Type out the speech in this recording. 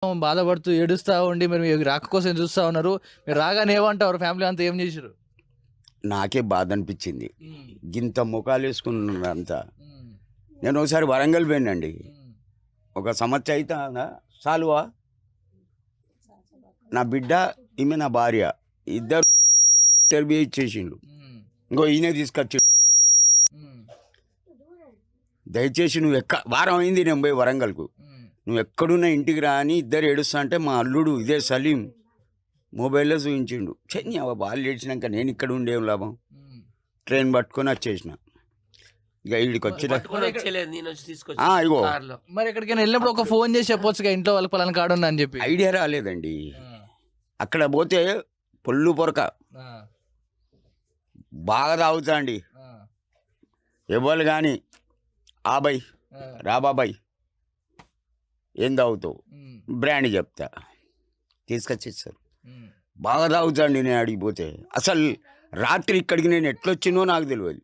బాధపడుతూ ఏడుస్తా ఉండి మీరు మీ రాక కోసం చూస్తా ఉన్నారు. మీరు రాగానే ఏమంటారు? ఫ్యామిలీ అంతా ఏం చేసిర్రు? నాకే బాధ అనిపించింది. హ్మ్. గింత ముఖాలు వేసుకున్నారు అంతా. హ్మ్. నేను ఒకసారి వరంగల్ పోయినండి. హ్మ్. ఒక సంవత్సరం అయితే సాలువా నా బిడ్డ ఈమె నా భార్య ఇద్దరు ఇంటర్వ్యూ ఇచ్చేసిండు. హ్మ్. ఇంకో ఈయన తీసుకొచ్చి హ్మ్. దయచేసి నువ్వు వారం అయింది నేను పోయి వరంగల్కు, హ్మ్. నువ్వు ఎక్కడున్నా ఇంటికి రా అని ఇద్దరు ఏడుస్తా అంటే మా అల్లుడు ఇదే సలీం మొబైల్లో చూపించిండు. చెయ్యి వాళ్ళు ఏడ్చినాక నేను ఇక్కడ ఉండేం లాభం. హ్మ్. ట్రైన్ పట్టుకొని వచ్చేసిన. ఇక వీడికి వచ్చిన పట్టుకొని వచ్చేలేదు, నేను వచ్చి తీసుకొచ్చి ఇగో కార్లో. మరి ఎక్కడికైనా వెళ్ళినప్పుడు ఒక ఫోన్ చేసి చెప్పొచ్చుగా ఇంట్లో వాళ్ళకి పలానా కాడు ఉన్నా అని చెప్పి. ఐడియా రాలేదండి. ఆ. అక్కడ పోతే పొల్లు పొరక ఆ. బాగా తాగుతా అండి. ఆ. ఎవరు కానీ ఆబాయ్ ఆ. రా బాబాయ్ ఏం తాగుతావు, హ్మ్. బ్రాండ్ చెప్తా, తీసుకొచ్చేస్తారు. హ్మ్. బాగా తాగుతా అండి. నేను అడిగిపోతే అసలు రాత్రి ఇక్కడికి నేను ఎట్లొచ్చినో నాకు తెలియదు.